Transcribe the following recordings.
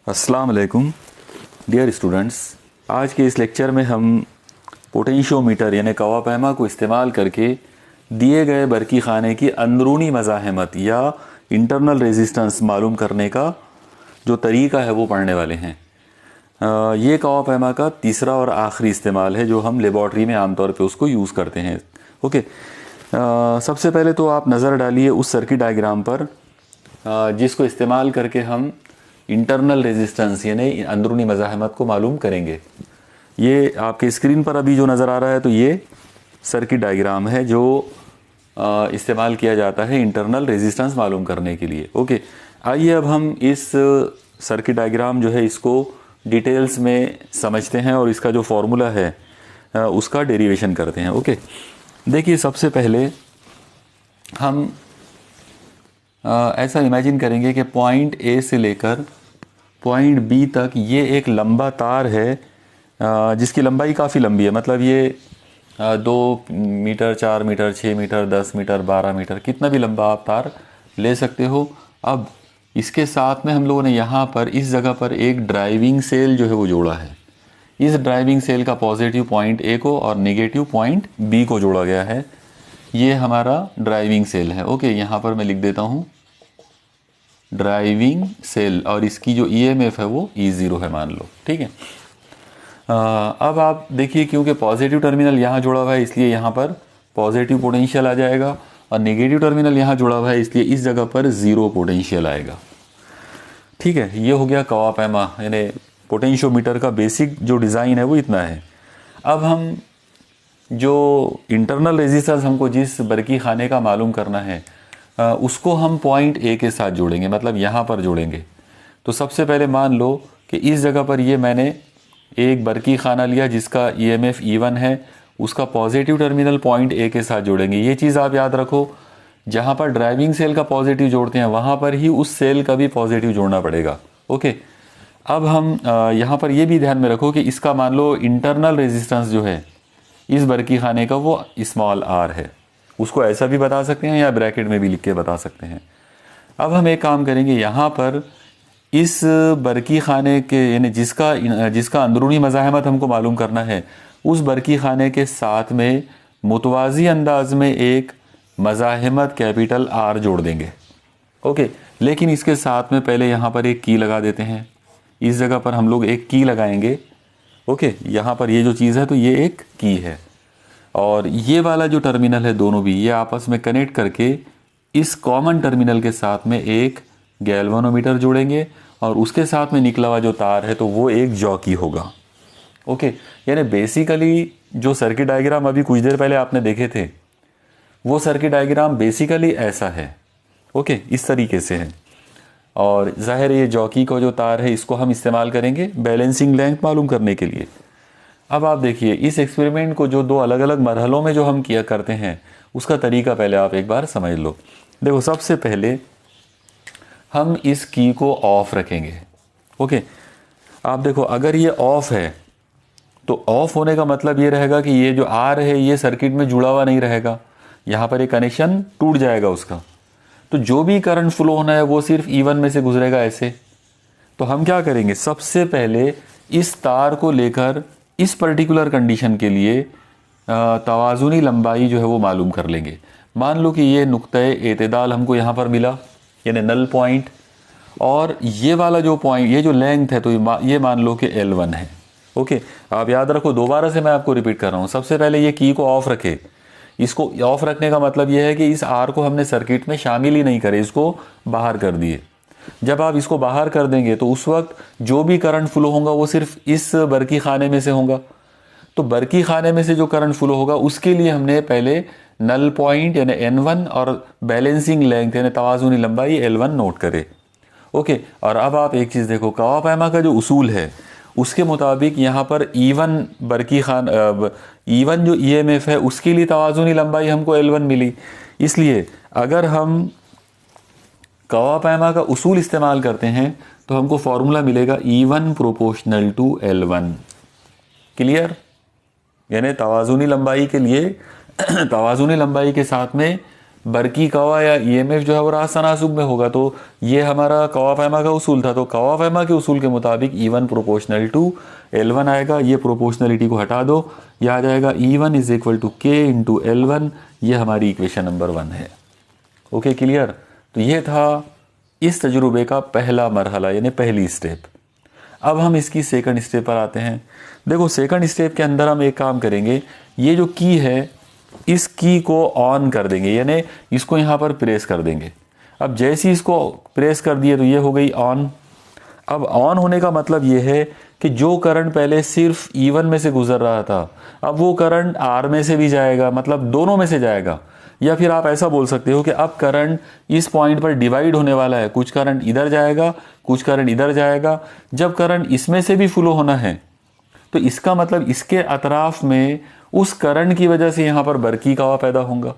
अस्सलाम वालेकुम dear students. आज के इस लेक्चर में हम पोटेंशियोमीटर यानी कवापैमा को इस्तेमाल करके दिए गए बरकी खाने की अंदरूनी मज़ाहमत या इंटरनल रेजिस्टेंस मालूम करने का जो तरीका है वो पढ़ने वाले हैं। ये कवापैमा का तीसरा और आखिरी इस्तेमाल है जो हम लेबॉर्ट्री में आमतौर पे उसको यूज़ करते हैं। ओके, सबसे पहले तो आप नज़र डालिए उस सर्किट डायग्राम पर जिसको इस्तेमाल करके हम इंटरनल रेजिस्टेंस यानी अंदरूनी मज़ाहमत को मालूम करेंगे। ये आपके स्क्रीन पर अभी जो नज़र आ रहा है तो ये सर्किट डायग्राम है जो इस्तेमाल किया जाता है इंटरनल रेजिस्टेंस मालूम करने के लिए। ओके, आइए अब हम इस सर्किट डायग्राम जो है इसको डिटेल्स में समझते हैं और इसका जो फॉर्मूला है उसका डेरिवेशन करते हैं। ओके, देखिए सबसे पहले हम ऐसा इमेजिन करेंगे कि पॉइंट ए से लेकर पॉइंट बी तक ये एक लंबा तार है जिसकी लंबाई काफ़ी लंबी है। मतलब ये 2 metre, 4 metre, 6 metre, 10 metre, 12 metre, कितना भी लंबा आप तार ले सकते हो। अब इसके साथ में हम लोगों ने यहाँ पर इस जगह पर एक ड्राइविंग सेल जो है वो जोड़ा है। इस ड्राइविंग सेल का पॉजिटिव पॉइंट ए को और नेगेटिव पॉइंट बी को जोड़ा गया है। ये हमारा ड्राइविंग सेल है। ओके, यहाँ पर मैं लिख देता हूँ ड्राइविंग सेल और इसकी जो ईएमएफ है वो E0 है मान लो। ठीक है, अब आप देखिए क्योंकि पॉजिटिव टर्मिनल यहाँ जुड़ा हुआ है इसलिए यहाँ पर पॉजिटिव पोटेंशियल आ जाएगा और नेगेटिव टर्मिनल यहाँ जुड़ा हुआ है इसलिए इस जगह पर ज़ीरो पोटेंशियल आएगा। ठीक है, ये हो गया कवापैमा यानी पोटेंशियोमीटर का बेसिक जो डिज़ाइन है वो इतना है। अब हम जो इंटरनल रेजिस्टेंस हमको जिस बरकी खाने का मालूम करना है उसको हम पॉइंट ए के साथ जोड़ेंगे, मतलब यहाँ पर जोड़ेंगे। तो सबसे पहले मान लो कि इस जगह पर ये मैंने एक बरकी खाना लिया जिसका ईएमएफ E1 है, उसका पॉजिटिव टर्मिनल पॉइंट ए के साथ जोड़ेंगे। ये चीज़ आप याद रखो, जहाँ पर ड्राइविंग सेल का पॉजिटिव जोड़ते हैं वहाँ पर ही उस सेल का भी पॉजिटिव जोड़ना पड़ेगा। ओके, अब हम यहाँ पर ये भी ध्यान में रखो कि इसका मान लो इंटरनल रेजिस्टेंस जो है इस बरकी खाने का वो स्मॉल r है। उसको ऐसा भी बता सकते हैं या ब्रैकेट में भी लिख के बता सकते हैं। अब हम एक काम करेंगे, यहाँ पर इस बरकी खाने के यानी जिसका अंदरूनी मज़ाहमत हमको मालूम करना है उस बरकी खाने के साथ में मुतवाज़ी अंदाज में एक मज़ाहमत कैपिटल R जोड़ देंगे। ओके, लेकिन इसके साथ में पहले यहाँ पर एक की लगा देते हैं। इस जगह पर हम लोग एक की लगाएंगे। ओके, यहाँ पर ये जो चीज़ है तो ये एक की है और ये वाला जो टर्मिनल है दोनों भी ये आपस में कनेक्ट करके इस कॉमन टर्मिनल के साथ में एक गैल्वेनोमीटर जोड़ेंगे और उसके साथ में निकला हुआ जो तार है तो वो एक जॉकी होगा। ओके, यानी बेसिकली जो सर्किट डायग्राम अभी कुछ देर पहले आपने देखे थे वो सर्किट डायग्राम बेसिकली ऐसा है। ओके, इस तरीके से है और ज़ाहिर ये जॉकी का जो तार है इसको हम इस्तेमाल करेंगे बैलेंसिंग लेंथ मालूम करने के लिए। अब आप देखिए इस एक्सपेरिमेंट को जो दो अलग अलग मरहलों में जो हम किया करते हैं उसका तरीका पहले आप एक बार समझ लो। देखो, सबसे पहले हम इस की को ऑफ रखेंगे। ओके, आप देखो अगर ये ऑफ है तो ऑफ होने का मतलब ये रहेगा कि ये जो R है ये सर्किट में जुड़ा हुआ नहीं रहेगा, यहाँ पर एक कनेक्शन टूट जाएगा उसका। तो जो भी करंट फ्लो होना है वो सिर्फ E1 में से गुजरेगा ऐसे। तो हम क्या करेंगे, सबसे पहले इस तार को लेकर इस पर्टिकुलर कंडीशन के लिए तवाज़ुनी लंबाई जो है वो मालूम कर लेंगे। मान लो कि ये नुक्ते एतदाल हमको यहाँ पर मिला यानी नल पॉइंट, और ये वाला जो पॉइंट ये जो लेंथ है तो ये मान लो कि L1 है। ओके, आप याद रखो, दोबारा से मैं आपको रिपीट कर रहा हूँ। सबसे पहले ये की को ऑफ रखे। इसको ऑफ रखने का मतलब ये है कि इस R को हमने सर्किट में शामिल ही नहीं करे, इसको बाहर कर दिए। जब आप इसको बाहर कर देंगे तो उस वक्त जो भी करंट फ्लो होगा वो सिर्फ इस बरकी खाने में से होगा। तो बरकी खाने में से जो करंट फ्लो होगा उसके लिए हमने पहले नल पॉइंट यानी N1 और बैलेंसिंग लेंथ यानी तवाज़ुनी लंबाई L1 नोट करे। ओके, और अब आप एक चीज़ देखो, कवापैमा का जो उसूल है उसके मुताबिक यहाँ पर E1 बरकी खान E1 जो EMF है उसके लिए तवाज़ुनी लंबाई हमको L1 मिली। इसलिए अगर हम कवापैमा का उसूल इस्तेमाल करते हैं तो हमको फॉर्मूला मिलेगा E1 proportional to L1। Clear, यानी तवाज़ुनी लंबाई के लिए तवाज़ुनी लंबाई के साथ में बरकी कवा या ईएमएफ जो है वो रास्त तनासुब में होगा। तो ये हमारा कवा-फेमा का उसूल था। तो कवा-फेमा के उसूल के मुताबिक E1 प्रोपोर्शनल टू L1 आएगा। ये प्रोपोर्शनलिटी को हटा दो, यह आ जाएगा E1 is equal to K into L1। ये हमारी इक्वेशन नंबर 1 है। Okay, clear. तो ये था इस तजुर्बे का पहला मरहला यानी पहली स्टेप। अब हम इसकी सेकंड स्टेप पर आते हैं। देखो, सेकंड स्टेप के अंदर हम एक काम करेंगे, ये जो की है इस की को ऑन कर देंगे, यानी इसको यहाँ पर प्रेस कर देंगे। अब जैसे ही इसको प्रेस कर दिए तो ये हो गई ऑन। अब ऑन होने का मतलब ये है कि जो करंट पहले सिर्फ E1 में से गुजर रहा था, अब वो करंट R में से भी जाएगा, मतलब दोनों में से जाएगा। या फिर आप ऐसा बोल सकते हो कि अब करंट इस पॉइंट पर डिवाइड होने वाला है, कुछ करंट इधर जाएगा, कुछ करंट इधर जाएगा। जब करंट इसमें से भी फ्लो होना है तो इसका मतलब इसके अतराफ में उस करंट की वजह से यहाँ पर बरकी कवा पैदा होगा।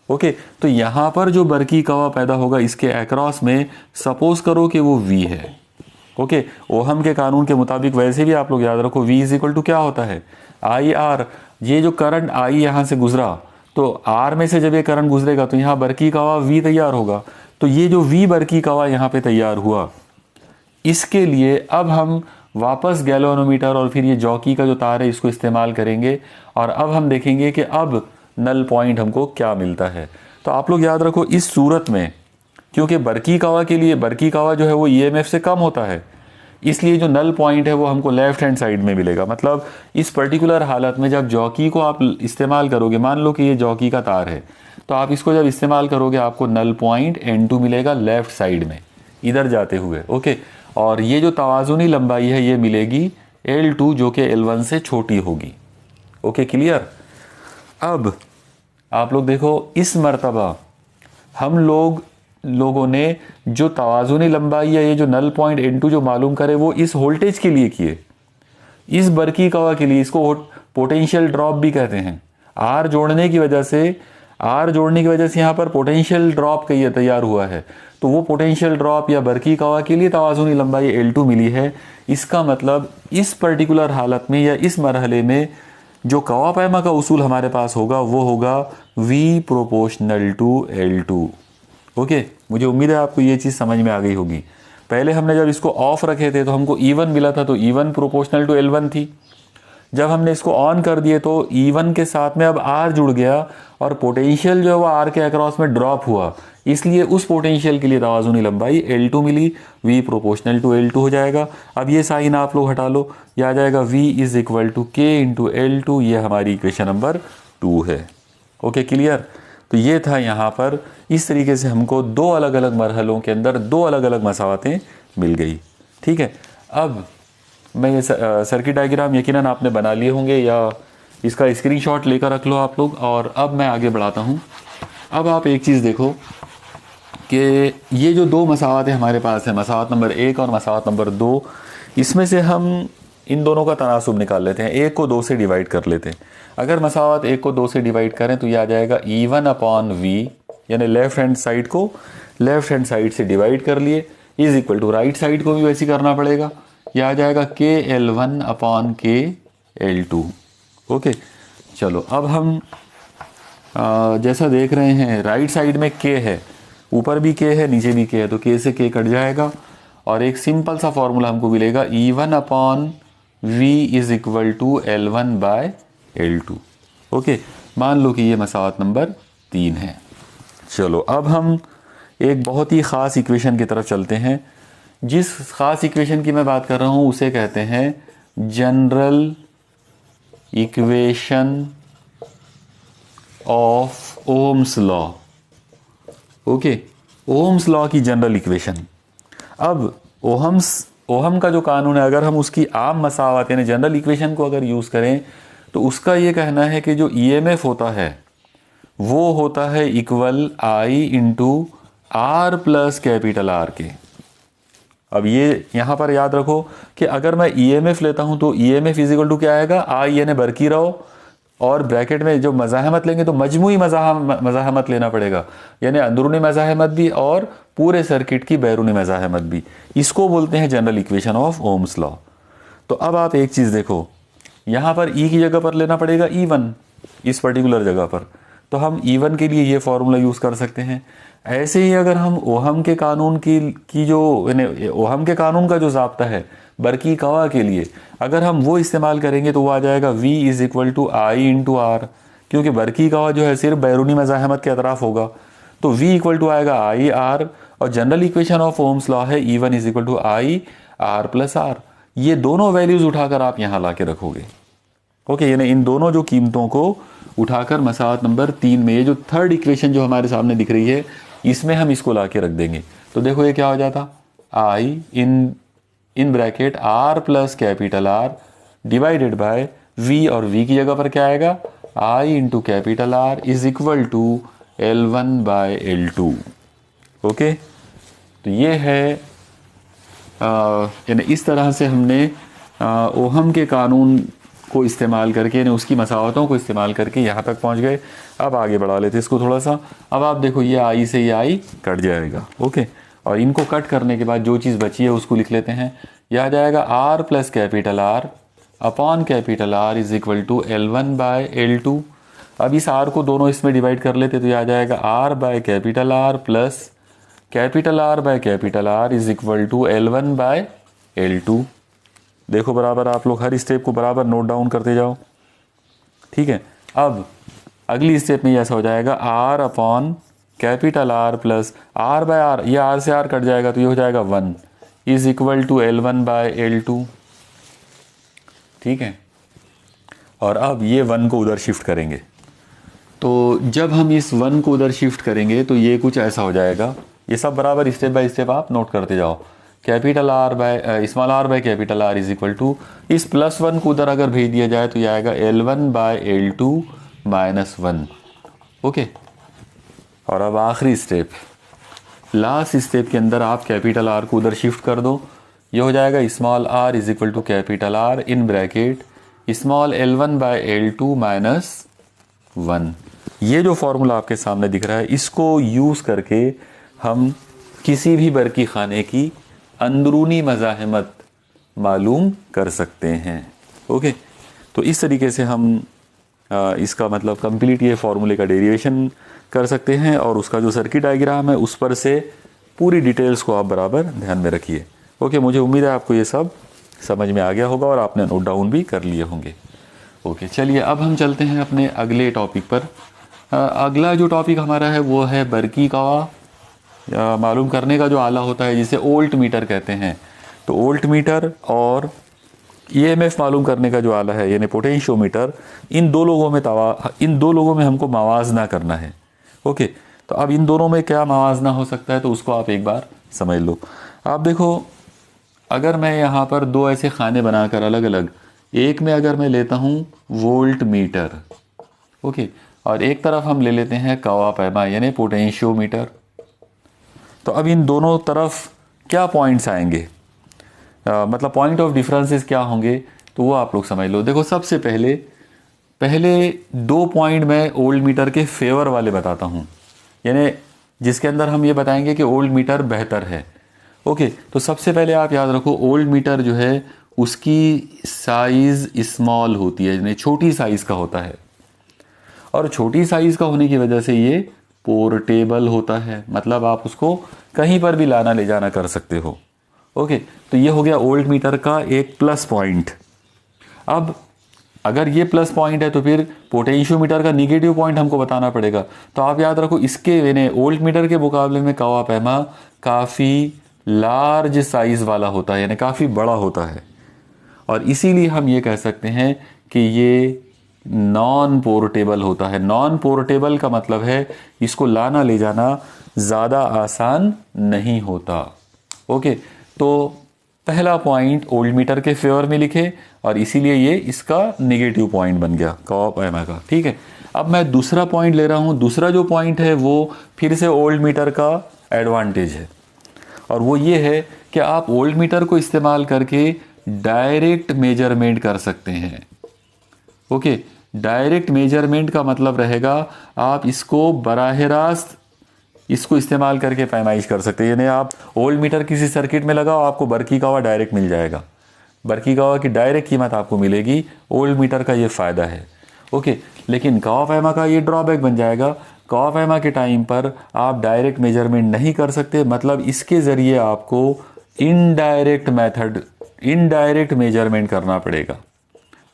ओके, तो यहाँ पर जो बरकी कवा पैदा होगा इसके अक्रॉस में, सपोज करो कि वो V है। ओके, ओहम के कानून के मुताबिक वैसे भी आप लोग याद रखो V इज इक्वल टू क्या होता है, IR। ये जो करंट I यहाँ से गुजरा, तो R में से जब ये करंट गुजरेगा तो यहाँ बरकी कवा V तैयार होगा। तो ये जो V बरकी कवा यहाँ पे तैयार हुआ, इसके लिए अब हम वापस गैल्वेनोमीटर और फिर ये जॉकी का जो तार है इसको इस्तेमाल करेंगे और अब हम देखेंगे कि अब नल पॉइंट हमको क्या मिलता है। तो आप लोग याद रखो, इस सूरत में क्योंकि बरकी कवा के लिए बरकी कवा जो है वो EMF से कम होता है, इसलिए जो नल पॉइंट है वो हमको लेफ्ट हैंड साइड में मिलेगा। मतलब इस पर्टिकुलर हालत में जब जॉकी को आप इस्तेमाल करोगे, मान लो कि ये जॉकी का तार है, तो आप इसको जब इस्तेमाल करोगे आपको नल पॉइंट N2 मिलेगा लेफ्ट साइड में इधर जाते हुए। ओके, और ये जो तवाज़ुनी लंबाई है ये मिलेगी L2 जो कि L1 से छोटी होगी। Okay, clear. अब आप लोग देखो, इस मर्तबा हम लोगों ने जो तवाज़ुनी लंबाई या ये जो नल पॉइंट N2 जो मालूम करे वो इस वोल्टेज के लिए किए, इस बरकी कवा के लिए। इसको पोटेंशियल ड्रॉप भी कहते हैं। R जोड़ने की वजह से यहाँ पर पोटेंशियल ड्रॉप का तैयार हुआ है। तो वो पोटेंशियल ड्रॉप या बरकी कवा के लिए तवाज़ुनी लंबाई L2 मिली है। इसका मतलब इस पर्टिकुलर हालत में या इस मरहले में जो कवा पैमा का उसूल हमारे पास होगा वो होगा V proportional to L2। Okay, मुझे उम्मीद है आपको ये चीज़ समझ में आ गई होगी। पहले हमने जब इसको ऑफ रखे थे तो हमको E1 मिला था, तो E1 प्रोपोर्शनल टू L1 थी। जब हमने इसको ऑन कर दिए तो E1 के साथ में अब R जुड़ गया और पोटेंशियल जो है वो R के अक्रॉस में ड्रॉप हुआ, इसलिए उस पोटेंशियल के लिए तवाज़ुनी लंबाई L2 milli. V proportional to L2 हो जाएगा। अब ये साइन आप लोग हटा लो, ये आ जाएगा V is equal to K into L2। ये हमारी इक्वेशन नंबर 2 है। Okay, clear. तो ये था यहाँ पर, इस तरीके से हमको दो अलग अलग मरहलों के अंदर दो अलग अलग मसावतें मिल गई। ठीक है, अब मैं ये सर्किट डायग्राम यकीनन आपने बना लिए होंगे या इसका स्क्रीनशॉट लेकर रख लो आप लोग, और अब मैं आगे बढ़ाता हूँ। अब आप एक चीज़ देखो कि ये जो दो मसावतें हमारे पास है, मसावत नंबर 1 और मसावत नंबर 2, इसमें से हम इन दोनों का तनासुब निकाल लेते हैं। 1 को 2 से डिवाइड कर लेते हैं। अगर मसावत 1 को 2 से डिवाइड करें तो ये आ जाएगा E1 अपॉन V, यानी लेफ्ट हैंड साइड को लेफ्ट हैंड साइड से डिवाइड कर लिए, is equal to right side को भी वैसे करना पड़ेगा। ये आ जाएगा KL1 अपॉन KL2। ओके, चलो अब हम जैसा देख रहे हैं राइट साइड में K है, ऊपर भी K है नीचे भी K है, तो K से K कट जाएगा और एक सिंपल सा फॉर्मूला हमको मिलेगा E1 upon V is equal to L1 by L2। ओके, मान लो कि ये मसावत नंबर 3 है। चलो अब हम एक बहुत ही ख़ास इक्वेशन की तरफ चलते हैं। जिस ख़ास इक्वेशन की मैं बात कर रहा हूँ उसे कहते हैं general equation of Ohm's law. Okay, Ohm's law की जनरल इक्वेशन। अब ओहम का जो कानून है, अगर हम उसकी आम मसावत यानी जनरल इक्वेशन को अगर यूज़ करें तो उसका ये कहना है कि जो EMF होता है वो होता है equal I into R plus capital R के। अब ये यहाँ पर याद रखो कि अगर मैं EMF लेता हूँ तो EMF इज इक्वल टू क्या आएगा, I यानी बरकी रहो, और ब्रैकेट में जो मज़ाहमत लेंगे तो मजमूई मज़ाहमत लेना पड़ेगा, यानी अंदरूनी मज़ाहमत भी और पूरे सर्किट की बैरूनी मज़ाहमत भी। इसको बोलते हैं general equation of Ohm's law. तो अब आप एक चीज़ देखो, यहाँ पर E की जगह पर लेना पड़ेगा E1 इस पर्टिकुलर जगह पर, तो हम E1 के लिए ये फॉर्मूला यूज़ कर सकते हैं। ऐसे ही अगर हम ओहम के कानून की जो ओहम के कानून का जो ज़ाब्ता है बरकी-कवा के लिए, अगर हम वो इस्तेमाल करेंगे तो वो आ जाएगा V is equal to I into R, क्योंकि बरकी-कवा जो है सिर्फ बैरूनी मज़ाहमत के अतराफ़ होगा, तो V इक्वल टू आएगा आई आर, और general equation of Ohm's law है E1 is equal to I R plus R. ये दोनों वैल्यूज़ उठाकर आप यहाँ ला के रखोगे। ओके, यानी इन दोनों जो कीमतों को उठाकर मसावत नंबर 3 में, ये जो थर्ड इक्वेशन जो हमारे सामने दिख रही है, इसमें हम इसको ला के रख देंगे। तो देखो ये क्या हो जाता, I in bracket R plus capital R divided by V, और वी की जगह पर क्या आएगा, I into capital R is equal to L1 by L2। Okay, तो ये है यानी इस तरह से हमने ओहम के कानून को इस्तेमाल करके, यानी उसकी मसावतों को इस्तेमाल करके यहाँ तक पहुँच गए। अब आगे बढ़ा लेते इसको थोड़ा सा। अब आप देखो ये आई से ये आई कट जाएगा। ओके, और इनको कट करने के बाद जो चीज़ बची है उसको लिख लेते हैं। यह आ जाएगा R plus capital R upon capital R is equal to L1 by L2। अब इस आर को दोनों इसमें डिवाइड कर लेते तो यह आ जाएगा R by capital R plus capital R by capital R is equal to L1 by L2। देखो बराबर आप लोग हर स्टेप को बराबर नोट डाउन करते जाओ, ठीक है। अब अगली स्टेप में ऐसा हो जाएगा R upon capital R plus R by R, ये आर से आर कट जाएगा तो ये हो जाएगा 1 is equal to L1 by L2, ठीक है। और अब ये 1 को उधर शिफ्ट करेंगे, तो जब हम इस 1 को उधर शिफ्ट करेंगे तो ये कुछ ऐसा हो जाएगा। ये सब बराबर स्टेप बाय स्टेप आप नोट करते जाओ। Capital R by small R by capital R is equal to, इस प्लस 1 को उधर अगर भेज दिया जाए तो ये आएगा L1 by L2 minus 1। Okay, और अब आखिरी स्टेप, लास्ट स्टेप के अंदर आप कैपिटल आर को उधर शिफ्ट कर दो। ये हो जाएगा small R is equal to capital R in bracket small L1 by L2 minus 1। ये जो फॉर्मूला आपके सामने दिख रहा है, इसको यूज़ करके हम किसी भी बरकी खाने की अंदरूनी मज़ाहमत मालूम कर सकते हैं। ओके, तो इस तरीके से हम इसका मतलब कंप्लीट ये फार्मूले का डेरिवेशन कर सकते हैं, और उसका जो सर्किट डायग्राम है उस पर से पूरी डिटेल्स को आप बराबर ध्यान में रखिए। ओके, मुझे उम्मीद है आपको ये सब समझ में आ गया होगा और आपने नोट डाउन भी कर लिए होंगे। ओके, चलिए अब हम चलते हैं अपने अगले टॉपिक पर। अगला जो टॉपिक हमारा है वो है बरकी-कवा मालूम करने का जो आला होता है, जिसे ओल्ट मीटर कहते हैं। तो ओल्ट मीटर और EMF मालूम करने का जो आला है यानी पोटेंशियोमीटर, इन दो लोगों में हमको मवाजना करना है। ओके, तो अब इन दोनों में क्या मवाजना हो सकता है, तो उसको आप एक बार समझ लो। आप देखो, अगर मैं यहाँ पर दो ऐसे खाने बनाकर अलग अलग, एक में अगर मैं लेता हूँ वोल्ट मीटर, ओके, और एक तरफ हम ले लेते हैं कवा पैमा यानी पोटेंशियोमीटर, तो अब इन दोनों तरफ क्या पॉइंट्स आएंगे, मतलब पॉइंट ऑफ डिफरेंसेस क्या होंगे, तो वो आप लोग समझ लो। देखो, सबसे पहले 2 पॉइंट मैं ओल्ड मीटर के फेवर वाले बताता हूँ, यानी जिसके अंदर हम ये बताएंगे कि ओल्ड मीटर बेहतर है। ओके, तो सबसे पहले आप याद रखो, ओल्ड मीटर जो है उसकी साइज़ स्मॉल होती है, यानी छोटी साइज़ का होता है, और छोटी साइज़ का होने की वजह से ये पोर्टेबल होता है, मतलब आप उसको कहीं पर भी लाना ले जाना कर सकते हो। ओके, तो ये हो गया ओल्ड मीटर का एक प्लस पॉइंट। अब अगर ये प्लस पॉइंट है तो फिर पोटेंशियोमीटर का निगेटिव पॉइंट हमको बताना पड़ेगा। तो आप याद रखो, इसके यानी ओल्ड मीटर के मुकाबले में कवा पैमा काफ़ी लार्ज साइज़ वाला होता है, यानी काफ़ी बड़ा होता है, और इसीलिए हम ये कह सकते हैं कि ये नॉन पोर्टेबल होता है। नॉन पोर्टेबल का मतलब है इसको लाना ले जाना ज़्यादा आसान नहीं होता। ओके, तो पहला पॉइंट ओल्ड मीटर के फेवर में लिखे, और इसीलिए ये इसका नेगेटिव पॉइंट बन गया कवा पैमा का, ठीक है। अब मैं दूसरा पॉइंट ले रहा हूँ। दूसरा जो पॉइंट है वो फिर से ओल्ड मीटर का एडवांटेज है, और वो ये है कि आप ओल्ड मीटर को इस्तेमाल करके डायरेक्ट मेजरमेंट कर सकते हैं। ओके, डायरेक्ट मेजरमेंट का मतलब रहेगा आप इसको बराह रास्त इसको इस्तेमाल करके पैमाइश कर सकते हैं, यानी आप ओल्ड मीटर किसी सर्किट में लगाओ, आपको बरकी-कवा डायरेक्ट मिल जाएगा, बरकी-कवा की डायरेक्ट कीमत आपको मिलेगी। ओल्ड मीटर का ये फ़ायदा है। ओके, लेकिन कवाफेमा का ये ड्रॉबैक बन जाएगा, कवाफेमा के टाइम पर आप डायरेक्ट मेजरमेंट नहीं कर सकते, मतलब इसके ज़रिए आपको इनडायरेक्ट मेथड, इनडायरेक्ट मेजरमेंट करना पड़ेगा।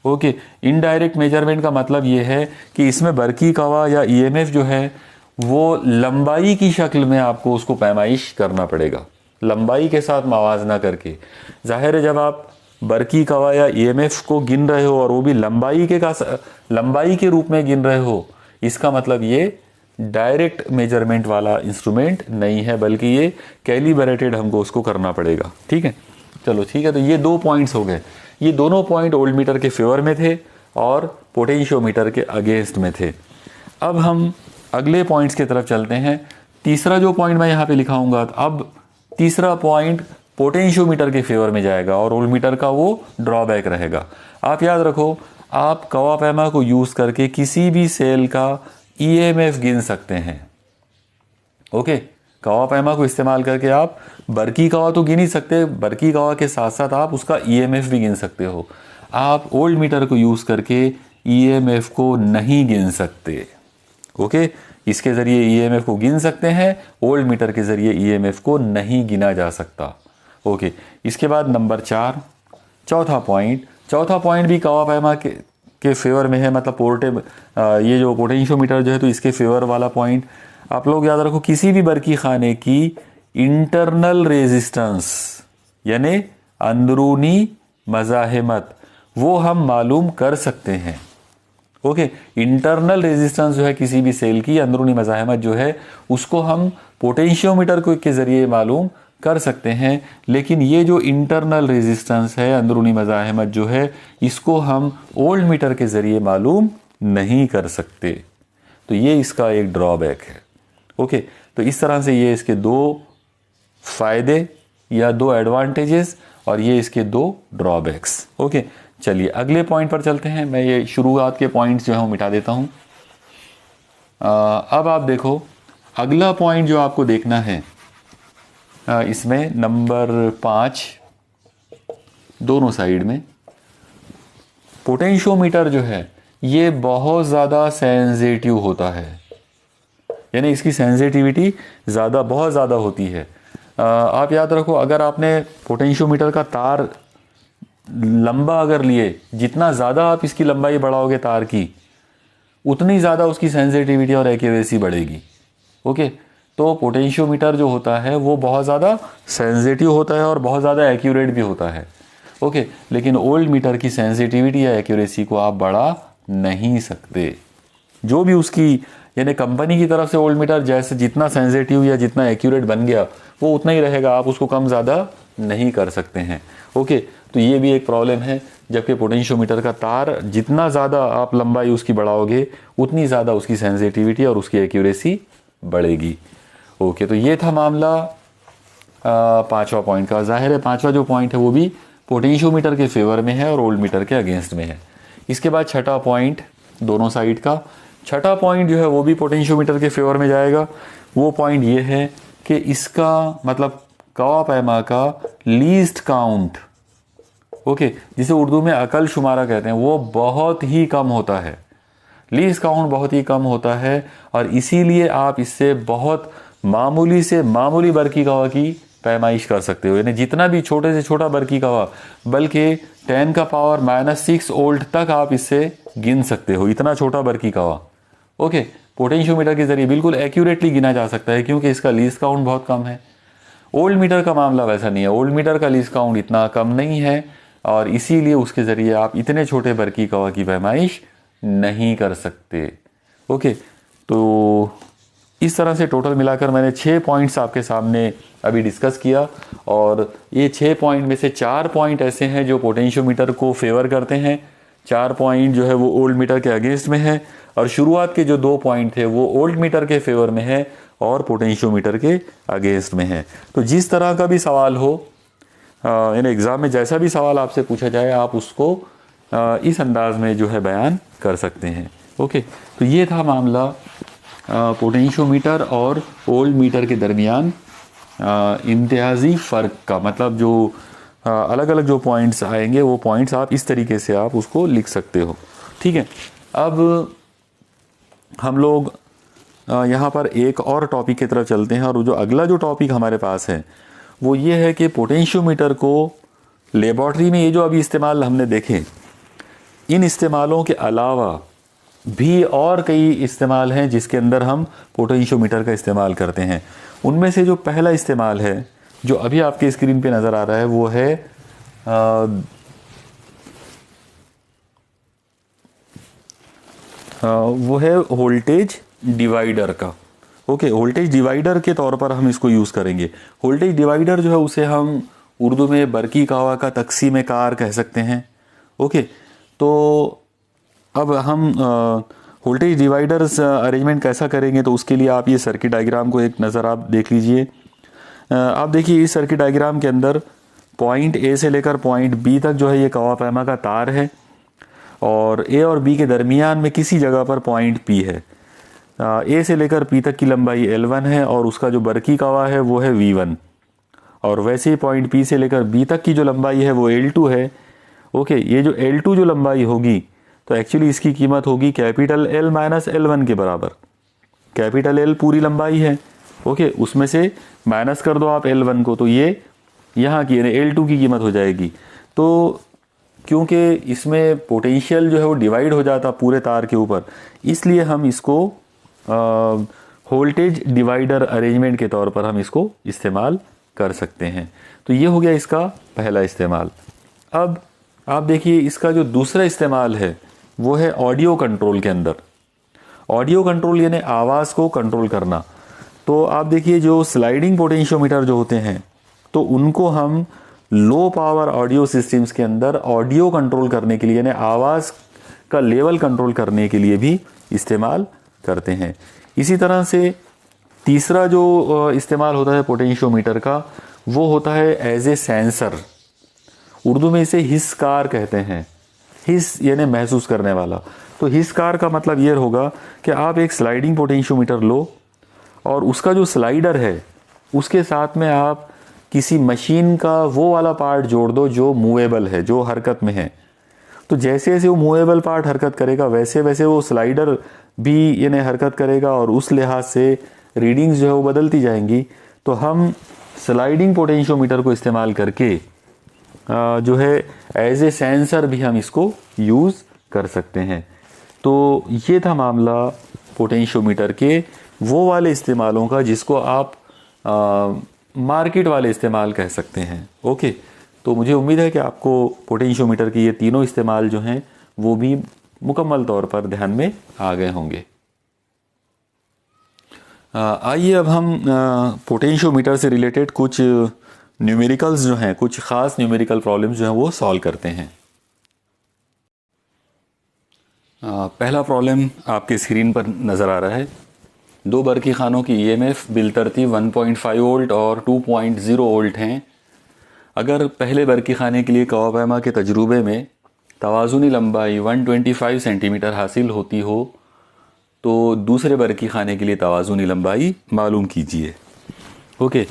ओके, इनडायरेक्ट मेजरमेंट का मतलब ये है कि इसमें बरकी कवा या ईएमएफ जो है वो लंबाई की शक्ल में आपको उसको पैमाइश करना पड़ेगा, लंबाई के साथ मवाजना करके। जाहिर है जब आप बरकी कवा या ईएमएफ को गिन रहे हो और वो भी लंबाई के रूप में गिन रहे हो, इसका मतलब ये डायरेक्ट मेजरमेंट वाला इंस्ट्रूमेंट नहीं है, बल्कि ये कैलिब्रेटेड हमको उसको करना पड़ेगा। ठीक है, चलो ठीक है, तो ये 2 पॉइंट्स हो गए। ये दोनों पॉइंट ओल्ड मीटर के फेवर में थे और पोटेंशियोमीटर के अगेंस्ट में थे। अब हम अगले पॉइंट्स की तरफ चलते हैं। तीसरा जो पॉइंट मैं यहाँ पे लिखाऊंगा, अब तीसरा पॉइंट पोटेंशियोमीटर के फेवर में जाएगा और ओल्ड मीटर का वो ड्रॉबैक रहेगा। आप याद रखो, आप कवाफेमा को यूज़ करके किसी भी सेल का ईएमएफ गिन सकते हैं। ओके, कवाफेमा को इस्तेमाल करके आप बरकी कवा तो गिन ही सकते, बरकी कवा के साथ साथ आप उसका ईएमएफ भी गिन सकते हो। आप ओल्ड मीटर को यूज़ करके ईएमएफ को नहीं गिन सकते। ओके, इसके ज़रिए ईएमएफ को गिन सकते हैं, ओल्ड मीटर के ज़रिए ईएमएफ को नहीं गिना जा सकता। ओके, इसके बाद नंबर 4, चौथा पॉइंट भी कवाफेमा के फेवर में है, मतलब ये जो पोटेंशियोमीटर जो है तो इसके फेवर वाला पॉइंट आप लोग याद रखो, किसी भी बरकी खाने की इंटरनल रेजिस्टेंस यानी अंदरूनी मज़ाहमत वो हम मालूम कर सकते हैं। ओके, इंटरनल रेजिस्टेंस जो है किसी भी सेल की, अंदरूनी मज़ाहमत जो है उसको हम पोटेंशियोमीटर के ज़रिए मालूम कर सकते हैं, लेकिन ये जो इंटरनल रेजिस्टेंस है, अंदरूनी मज़ाहमत जो है, इसको हम ओल्ड मीटर के ज़रिए मालूम नहीं कर सकते। तो ये इसका एक ड्रॉबैक है। ओके, तो इस तरह से ये इसके 2 फ़ायदे या 2 एडवांटेजेस और ये इसके 2 ड्रॉबैक्स। ओके, चलिए अगले पॉइंट पर चलते हैं। मैं ये शुरुआत के पॉइंट्स जो है वो मिटा देता हूँ। अब आप देखो, अगला पॉइंट जो आपको देखना है, इसमें नंबर 5 दोनों साइड में पोटेंशियोमीटर जो है ये बहुत ज़्यादा सेंसिटिव होता है, यानी इसकी सेंसिटिविटी बहुत ज़्यादा होती है। आप याद रखो, अगर आपने पोटेंशियोमीटर का तार लंबा अगर लिए, जितना ज़्यादा आप इसकी लंबाई बढ़ाओगे तार की, उतनी ज़्यादा उसकी सेंसिटिविटी और एक्यूरेसी बढ़ेगी। ओके, तो पोटेंशियोमीटर जो होता है वो बहुत ज़्यादा सेंसिटिव होता है और बहुत ज़्यादा एक्यूरेट भी होता है। ओके, लेकिन ओल्ड मीटर की सेंसिटिविटी या एक्यूरेसी को आप बढ़ा नहीं सकते। जो भी उसकी यानी कंपनी की तरफ से ओल्ड मीटर जैसे जितना सेंसिटिव या जितना एक्यूरेट बन गया वो उतना ही रहेगा, आप उसको कम ज़्यादा नहीं कर सकते हैं। ओके, तो ये भी एक प्रॉब्लम है, जबकि पोटेंशियोमीटर का तार जितना ज़्यादा आप लंबाई उसकी बढ़ाओगे उतनी ज़्यादा उसकी सेंसिटिविटी और उसकी एक्यूरेसी बढ़ेगी। ओके, तो ये था मामला 5वां पॉइंट का। जाहिर है 5वां जो पॉइंट है वो भी पोटेंशियोमीटर के फेवर में है और ओल्ड मीटर के अगेंस्ट में है। इसके बाद छठा पॉइंट दोनों साइड का, छठा पॉइंट जो है वो भी पोटेंशियोमीटर के फेवर में जाएगा। वो पॉइंट ये है कि इसका मतलब कवाफेमा का लीस्ट काउंट, ओके, जिसे उर्दू में अकल शुमारा कहते हैं, वो बहुत ही कम होता है। लीस्ट काउंट बहुत ही कम होता है और इसीलिए आप इससे बहुत मामूली से मामूली बरकी कवा की पैमाइश कर सकते हो, यानी जितना भी छोटे से छोटा बरकी कवा, बल्कि 10 का पावर -6 वोल्ट तक आप इससे गिन सकते हो, इतना छोटा बरकी कवा। ओके, पोटेंशियोमीटर के जरिए बिल्कुल एक्यूरेटली गिना जा सकता है क्योंकि इसका लीस्ट काउंट बहुत कम है। ओल्ड मीटर का मामला वैसा नहीं है, ओल्ड मीटर का लीस्ट काउंट इतना कम नहीं है और इसीलिए उसके ज़रिए आप इतने छोटे बरकी कवा की पैमाइश नहीं कर सकते। ओके, तो इस तरह से टोटल मिलाकर मैंने 6 पॉइंट्स आपके सामने अभी डिस्कस किया और ये 6 पॉइंट में से 4 पॉइंट ऐसे हैं जो पोटेंशियोमीटर को फेवर करते हैं, 4 पॉइंट जो है वो ओल्ड मीटर के अगेंस्ट में है और शुरुआत के जो 2 पॉइंट थे वो ओल्ड मीटर के फेवर में है और पोटेंशियोमीटर के अगेंस्ट में है। तो जिस तरह का भी सवाल हो, यानी एग्ज़ाम में जैसा भी सवाल आपसे पूछा जाए आप उसको इस अंदाज में जो है बयान कर सकते हैं। ओके, तो ये था मामला पोटेंशियोमीटर और ओल्ड मीटर के दरमियान इम्तियाजी फ़र्क का, मतलब जो अलग अलग जो पॉइंट्स आएंगे वो पॉइंट्स आप इस तरीके से आप उसको लिख सकते हो। ठीक है, अब हम लोग यहाँ पर एक और टॉपिक की तरफ चलते हैं, और जो अगला जो टॉपिक हमारे पास है वो ये है कि पोटेंशियोमीटर को लेबॉर्ट्री में ये जो अभी इस्तेमाल हमने देखे, इन इस्तेमालों के अलावा भी और कई इस्तेमाल हैं जिसके अंदर हम पोटेंशियोमीटर का इस्तेमाल करते हैं। उनमें से जो पहला इस्तेमाल है जो अभी आपके स्क्रीन पे नज़र आ रहा है वो है वोल्टेज डिवाइडर का। ओके, वोल्टेज डिवाइडर के तौर पर हम इसको यूज़ करेंगे। वोल्टेज डिवाइडर जो है उसे हम उर्दू में बरकी कावा का तकसीम कार कह सकते हैं। ओके, तो अब हम वोल्टेज डिवाइडर्स अरेंजमेंट कैसा करेंगे, तो उसके लिए आप ये सर्किट डायग्राम को एक नज़र आप देख लीजिए। आप देखिए इस सर्किट डायग्राम के अंदर पॉइंट ए से लेकर पॉइंट बी तक जो है ये कवा पैमा का तार है, और ए और बी के दरमियान में किसी जगह पर पॉइंट पी है। ए से लेकर पी तक की लंबाई L1 है और उसका जो बरकी कवा है वो है V1, और वैसे ही पॉइंट पी से लेकर बी तक की जो लंबाई है वो L2 है। ओके, ये जो L2 जो लंबाई होगी तो एक्चुअली इसकी कीमत होगी कैपिटल L माइनस L1 के बराबर। कैपिटल L पूरी लंबाई है, ओके, उसमें से माइनस कर दो आप L1 को, तो ये यहाँ की L2 की कीमत हो जाएगी। तो क्योंकि इसमें पोटेंशियल जो है वो डिवाइड हो जाता पूरे तार के ऊपर, इसलिए हम इसको वोल्टेज डिवाइडर अरेंजमेंट के तौर पर हम इसको इस्तेमाल कर सकते हैं। तो ये हो गया इसका पहला इस्तेमाल। अब आप देखिए इसका जो दूसरा इस्तेमाल है वो है ऑडियो कंट्रोल के अंदर। ऑडियो कंट्रोल यानी आवाज़ को कंट्रोल करना। तो आप देखिए जो स्लाइडिंग पोटेंशियोमीटर जो होते हैं तो उनको हम लो पावर ऑडियो सिस्टम्स के अंदर ऑडियो कंट्रोल करने के लिए यानी आवाज़ का लेवल कंट्रोल करने के लिए भी इस्तेमाल करते हैं। इसी तरह से तीसरा जो इस्तेमाल होता है पोटेंशियोमीटर का वो होता है एज ए सेंसर। उर्दू में इसे हिस्कार कहते हैं। हिस यानी महसूस करने वाला। तो हिस्कार का मतलब ये होगा कि आप एक स्लाइडिंग पोटेंशियोमीटर लो और उसका जो स्लाइडर है उसके साथ में आप किसी मशीन का वो वाला पार्ट जोड़ दो जो मूवेबल है, जो हरकत में है। तो जैसे जैसे वो मूवेबल पार्ट हरकत करेगा वैसे वैसे वो स्लाइडर भी यानी हरकत करेगा, और उस लिहाज से रीडिंग्स जो है वो बदलती जाएंगी। तो हम स्लाइडिंग पोटेंशियोमीटर को इस्तेमाल करके जो है एज ए सेंसर भी हम इसको यूज़ कर सकते हैं। तो ये था मामला पोटेंशियोमीटर के वो वाले इस्तेमालों का जिसको आप मार्केट वाले इस्तेमाल कह सकते हैं। ओके, तो मुझे उम्मीद है कि आपको पोटेंशियोमीटर के ये तीनों इस्तेमाल जो हैं वो भी मुकम्मल तौर पर ध्यान में आ गए होंगे। आइए अब हम पोटेंशियोमीटर से रिलेटेड कुछ न्यूमेरिकल्स जो हैं, कुछ ख़ास न्यूमेरिकल प्रॉब्लम्स जो हैं वो सॉल्व करते हैं। पहला प्रॉब्लम आपके स्क्रीन पर नज़र आ रहा है। दो बरकी खानों की ईएमएफ बिलतरतीब 1.5 वोल्ट और 2.0 वोल्ट हैं। अगर पहले बरकी खाने के लिए कवा पैमा के तजुर्बे में तवाज़ुनी लंबाई 125 सेंटीमीटर हासिल होती हो तो दूसरे बरकी खाने के लिए तवाज़ुनी लंबाई मालूम कीजिए। ओके,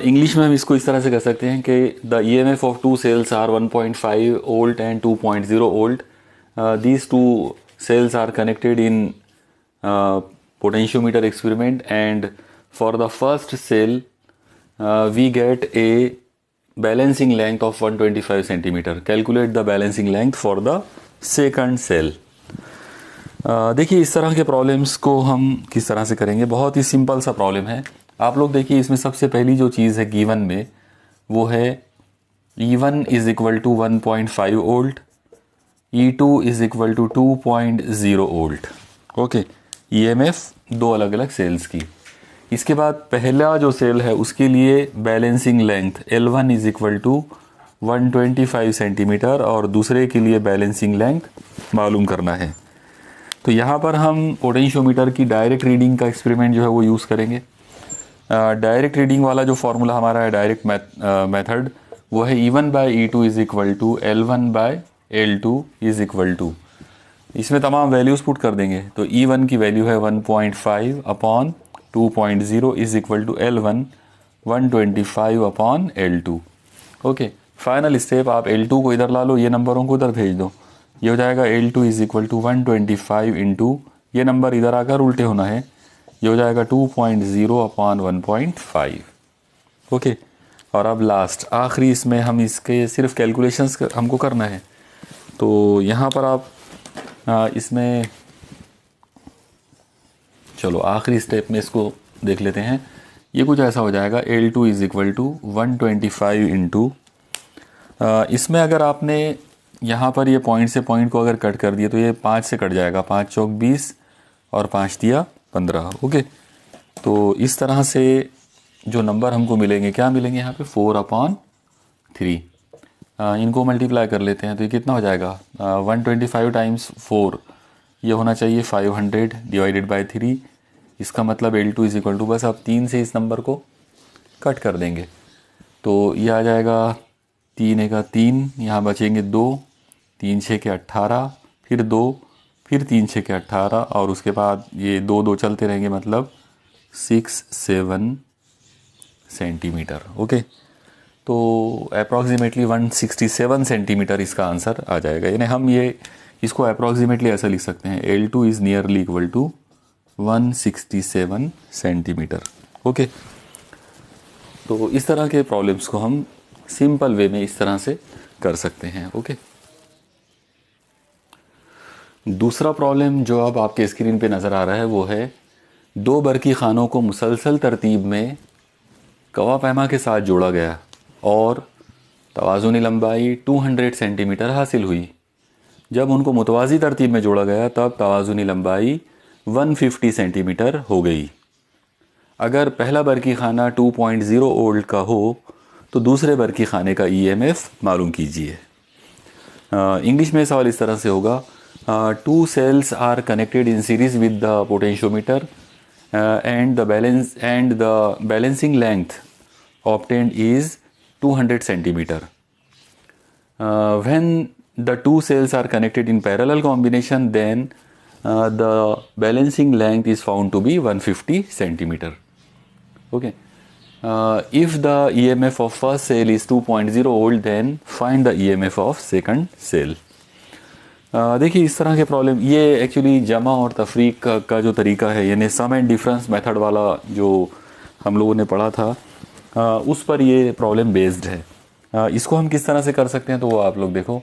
इंग्लिश में हम इसको इस तरह से कह सकते हैं कि the EMF of two cells are 1.5 volt and 2.0 volt. These two cells are connected in potentiometer experiment, and for the first cell we get a balancing length of 125 centimeter. Calculate the balancing length for the second cell. देखिए इस तरह के problems को हम किस तरह से करेंगे। बहुत ही सिंपल सा प्रॉब्लम है। आप लोग देखिए इसमें सबसे पहली जो चीज़ है गिवन में वो है E1 is equal to 1.5 volt, E2 is equal to 2.0 volt. Okay, EMF दो अलग अलग सेल्स की। इसके बाद पहला जो सेल है उसके लिए balancing length L1 is equal to 125 centimetre और दूसरे के लिए बैलेंसिंग लेंथ मालूम करना है। तो यहाँ पर हम पोटेंशियोमीटर की डायरेक्ट रीडिंग का एक्सपेरिमेंट जो है वो यूज़ करेंगे। डायरेक्ट रीडिंग वाला जो फार्मूला हमारा है डायरेक्ट मेथड वो है E1 by E2 is equal to L1 by L2 is equal to, इसमें तमाम वैल्यूज़ पुट कर देंगे। तो E1 की वैल्यू है 1.5 upon 2.0 is equal to L1 125 upon L2। Okay, final step आप L2 को इधर ला लो, ये नंबरों को इधर भेज दो। ये हो जाएगा L2 is equal to 125 into, ये नंबर इधर आकर उल्टे होना है, ये हो जाएगा 2.0 अपॉन 1.5। ओके, और अब लास्ट आखिरी इसमें हम इसके सिर्फ कैलकुलेशंस हमको करना है। तो यहाँ पर आप इसमें चलो आखिरी स्टेप में इसको देख लेते हैं। ये कुछ ऐसा हो जाएगा L2 is equal to 125 into, इसमें अगर आपने यहाँ पर ये पॉइंट से पॉइंट को अगर कट कर दिए तो ये 5 से कट जाएगा, 5 चौक 20 और 5 दिया 15। ओके, तो इस तरह से जो नंबर हमको मिलेंगे, क्या मिलेंगे यहाँ पे 4/3। इनको मल्टीप्लाई कर लेते हैं तो ये कितना हो जाएगा 125 टाइम्स 4, ये होना चाहिए 500 डिवाइडेड बाय 3। इसका मतलब L2 इज इक्वल टू, बस आप 3 से इस नंबर को कट कर देंगे तो ये आ जाएगा 3 का 3, यहाँ बचेंगे 2, 3 6 के 18, फिर 2, फिर 3 6 के 18 और उसके बाद ये 2 2 चलते रहेंगे, मतलब 6-7 सेंटीमीटर। ओके, तो अप्रॉक्सीमेटली 167 सेंटीमीटर इसका आंसर आ जाएगा। यानी हम ये इसको अप्रॉक्सीमेटली ऐसा लिख सकते हैं, L2 is nearly equal to 167 centimetre. Okay, तो इस तरह के प्रॉब्लम्स को हम सिंपल वे में इस तरह से कर सकते हैं। ओके, दूसरा प्रॉब्लम जो अब आपके स्क्रीन पे नज़र आ रहा है वो है, 2 बरकी खानों को मुसलसल तरतीब में कवा पैमा के साथ जोड़ा गया और तवाज़ुनी लंबाई 200 सेंटीमीटर हासिल हुई। जब उनको मुतवाज़ी तरतीब में जोड़ा गया तब तवाज़ुनी लंबाई 150 सेंटीमीटर हो गई। अगर पहला बरकी खाना 2.0 वोल्ट का हो तो दूसरे बरकी खाने का EMF मालूम कीजिए। इंग्लिश में सवाल इस तरह से होगा, 2 cells are connected in series with the potentiometer and the balancing length obtained is 200 centimeter. When the 2 cells are connected in parallel combination, then the balancing length is found to be 150 centimeter. Okay. If the EMF of first cell is 2.0 volt, then find the EMF of second cell. देखिए इस तरह के problem, ये actually जमा और तफरीक का जो तरीका है, यानी सम एंड डिफरेंस मेथड वाला जो हम लोगों ने पढ़ा था, उस पर ये प्रॉब्लम बेस्ड है। इसको हम किस तरह से कर सकते हैं तो वो आप लोग देखो।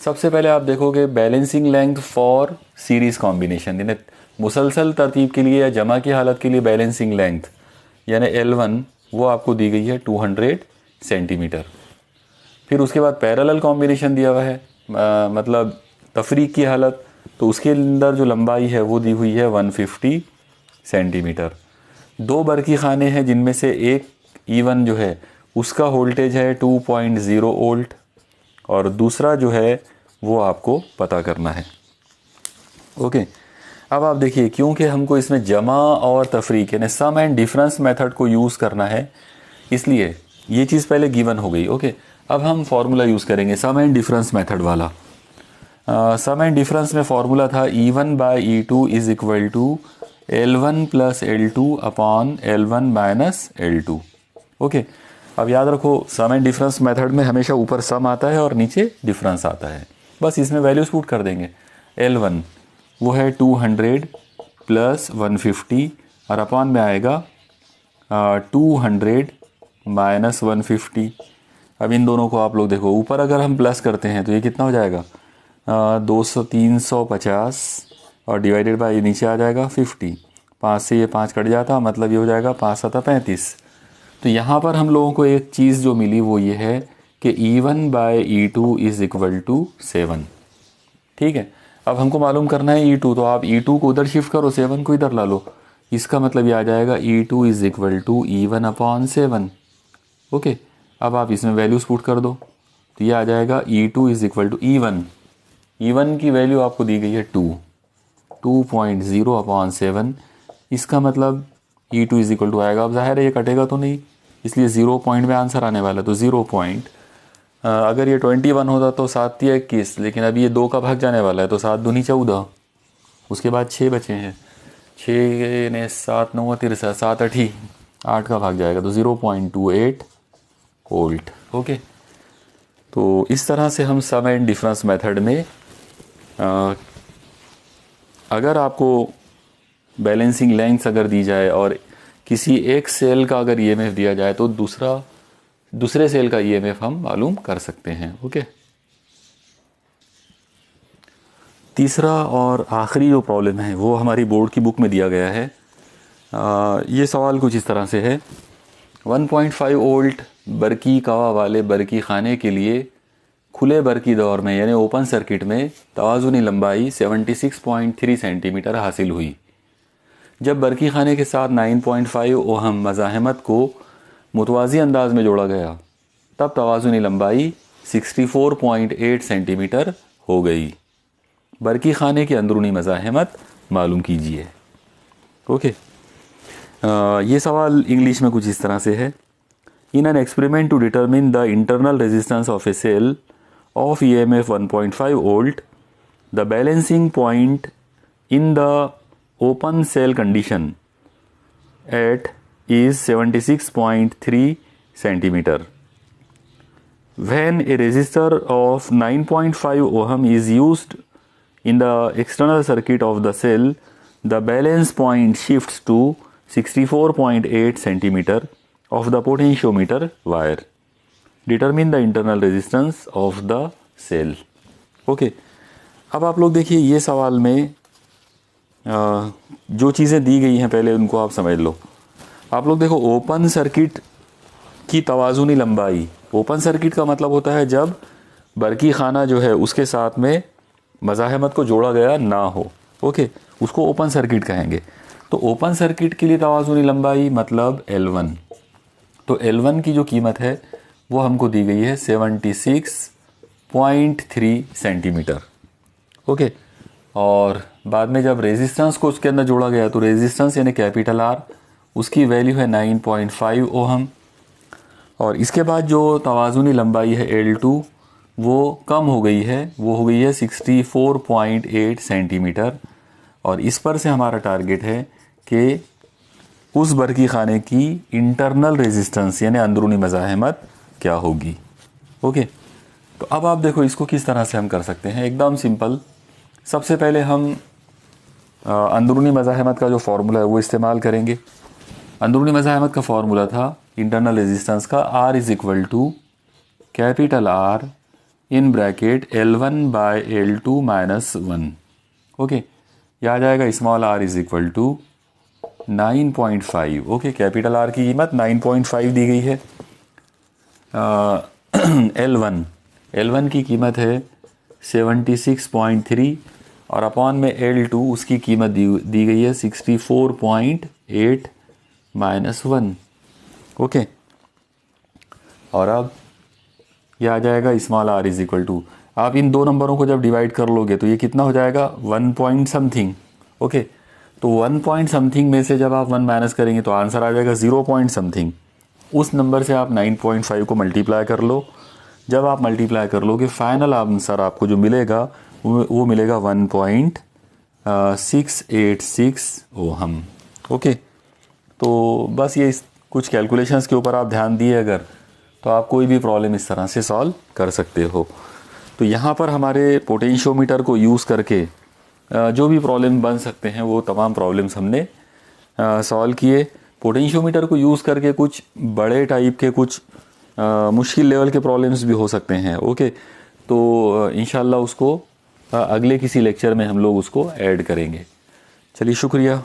सबसे पहले आप देखोगे balancing length for series combination, यानी मुसलसल तरतीब के लिए या जमा की हालत के लिए बैलेंसिंग लेंथ यानी L1 वो आपको दी गई है 200 सेंटीमीटर। फिर उसके बाद पैरेलल कॉम्बिनेशन दिया हुआ है, मतलब तफरीक की हालत, तो उसके अंदर जो लंबाई है वो दी हुई है 150 सेंटीमीटर। 2 बरकी खाने हैं जिनमें से एक E1 जो है उसका वोल्टेज है 2.0 वोल्ट और दूसरा जो है वो आपको पता करना है। ओके, अब आप देखिए, क्योंकि हमको इसमें जमा और तफरीक यानी सम एंड डिफरेंस मेथड को यूज़ करना है, इसलिए ये चीज़ पहले गिवन हो गई। ओके, अब हम फार्मूला यूज़ करेंगे सम एंड डिफरेंस मेथड वाला। सम एंड डिफरेंस में फार्मूला था E1 by E2 is equal to L1 plus L2 upon L1 minus L2। Okay, अब याद रखो सम एंड डिफरेंस मेथड में हमेशा ऊपर सम आता है और नीचे डिफरेंस आता है, बस इसमें वैल्यूज पुट कर देंगे। L1 वो है 200 प्लस 150 और अपॉन में आएगा 200 माइनस 150। अब इन दोनों को आप लोग देखो, ऊपर अगर हम प्लस करते हैं तो ये कितना हो जाएगा 350 और डिवाइडेड बाई नीचे आ जाएगा 50। 5 से ये 5 कट जाता, मतलब ये हो जाएगा 5 7 35। तो यहाँ पर हम लोगों को एक चीज़ जो मिली वो ये है कि E1 by E2 is equal to 7। ठीक है, अब हमको मालूम करना है E2, तो आप E2 को उधर शिफ्ट करो, 7 को इधर ला लो। इसका मतलब ये आ जाएगा E2 is equal to E1 upon 7। Okay, अब आप इसमें वैल्यूज़ पुट कर दो तो ये आ जाएगा E2 is equal to E1 की वैल्यू आपको दी गई है 2.0 अपॉन 7। इसका मतलब E2 इज़ इक्वल टू आएगा, अब जाहिर है ये कटेगा तो नहीं, इसलिए 0 पॉइंट में आंसर आने वाला है। तो 0 पॉइंट, अगर ये 21 होता तो 7 3 21, लेकिन अभी ये 2 का भाग जाने वाला है तो 7 दूनी 14, उसके बाद 6 बचे हैं, 6 ने 7 9 63, 7 8 8 का भाग जाएगा तो 0.28 वोल्ट। ओके, तो इस तरह से हम सम एंड डिफरेंस मेथड में अगर आपको बैलेंसिंग लेंथ अगर दी जाए और किसी एक सेल का अगर ईएमएफ दिया जाए तो दूसरे सेल का ईएमएफ हम मालूम कर सकते हैं। ओके, तीसरा और आखिरी जो प्रॉब्लम है वो हमारी बोर्ड की बुक में दिया गया है। ये सवाल कुछ इस तरह से है, 1.5 वोल्ट बरकी कवा वाले बरकी खाने के लिए खुले बरकी दौर में यानी ओपन सर्किट में तवाज़ुनी लंबाई 76.3 सेंटीमीटर हासिल हुई। जब बरकी खाने के साथ 9.5 ओहम मज़ाहमत को मुतवाज़ी अंदाज में जोड़ा गया तब तवाज़ुनी लंबाई 64.8 सेंटीमीटर हो गई। बरकी खाने की अंदरूनी मज़ाहमत मालूम कीजिए। ओके, ये सवाल इंग्लिश में कुछ इस तरह से है। In an experiment to determine the internal resistance of a cell of EMF 1.5 volt, the balancing point in the open cell condition at is 76.3 centimeter. When a resistor of 9.5 ohm is used in the external circuit of the cell, the balance point shifts to 64.8 centimeter of the potentiometer wire. Determine the internal resistance of the cell. Okay, अब आप लोग देखिए ये सवाल में जो चीज़ें दी गई हैं पहले उनको आप समझ लो। आप लोग देखो, ओपन सर्किट की तवाज़ुनी लंबाई, ओपन सर्किट का मतलब होता है जब बरकी खाना जो है उसके साथ में मज़ाहमत को जोड़ा गया ना हो। ओके, उसको ओपन सर्किट कहेंगे। तो ओपन सर्किट के लिए तवाज़ुनी लंबाई मतलब L1। तो L1 की जो कीमत है वो हमको दी गई है 76.3 सेंटीमीटर। ओके, और बाद में जब रेजिस्टेंस को उसके अंदर जोड़ा गया तो रेजिस्टेंस यानी कैपिटल R उसकी वैल्यू है 9.5 ओहम। और इसके बाद जो तवाज़ुनी लंबाई है L2 वो कम हो गई है, वो हो गई है 64.8 सेंटीमीटर। और इस पर से हमारा टारगेट है कि उस बरकी खाने की इंटरनल रेजिस्टेंस यानी अंदरूनी मज़ाहमत क्या होगी। ओके, तो अब आप देखो इसको किस तरह से हम कर सकते हैं। एकदम सिंपल, सबसे पहले हम अंदरूनी मज़ाहमत का जो फार्मूला है वो इस्तेमाल करेंगे। अंदरूनी मज़ाहमत का फार्मूला था इंटरनल रेजिस्टेंस का R is equal to capital R in bracket L1/L2 minus 1। Okay, यह आ जाएगा small r is equal to 9.5। Okay, capital R की कीमत 9.5 दी गई है। L1 की कीमत है 76.3 और अपॉन में L2 उसकी कीमत दी गई है 64.8 माइनस 1। ओके, और अब यह आ जाएगा small r is equal to, आप इन दो नंबरों को जब डिवाइड कर लोगे तो ये कितना हो जाएगा 1 पॉइंट समथिंग। ओके, तो 1 पॉइंट समथिंग में से जब आप 1 माइनस करेंगे तो आंसर आ जाएगा 0 पॉइंट समथिंग। उस नंबर से आप 9.5 को मल्टीप्लाई कर लो। जब आप मल्टीप्लाई कर लोगे फाइनल आंसर आपको जो मिलेगा वो मिलेगा 1.686 ओहम। ओके, तो बस ये कुछ कैलकुलेशंस के ऊपर आप ध्यान दिए अगर तो आप कोई भी प्रॉब्लम इस तरह से सॉल्व कर सकते हो। तो यहाँ पर हमारे पोटेंशियोमीटर को यूज़ करके जो भी प्रॉब्लम बन सकते हैं वो तमाम प्रॉब्लम्स हमने सॉल्व किए। पोटेंशियोमीटर को यूज़ करके कुछ बड़े टाइप के कुछ मुश्किल लेवल के प्रॉब्लम्स भी हो सकते हैं। ओके, तो इंशाल्लाह उसको अगले किसी लेक्चर में हम लोग उसको ऐड करेंगे। चलिए, शुक्रिया।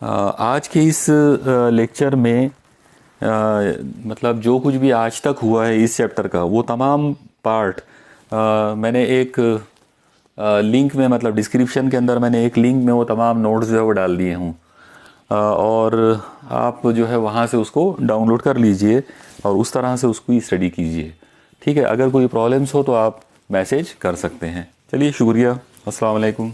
आज के इस लेक्चर में मतलब जो कुछ भी आज तक हुआ है इस चैप्टर का वो तमाम पार्ट मैंने एक लिंक में मतलब डिस्क्रिप्शन के अंदर मैंने एक लिंक में वो तमाम नोट्स जो है वो डाल दिए हूँ और आप जो है वहाँ से उसको डाउनलोड कर लीजिए और उस तरह से उसको स्टडी कीजिए। ठीक है, अगर कोई प्रॉब्लम्स हो तो आप मैसेज कर सकते हैं। चलिए, शुक्रिया। अस्सलाम वालेकुम।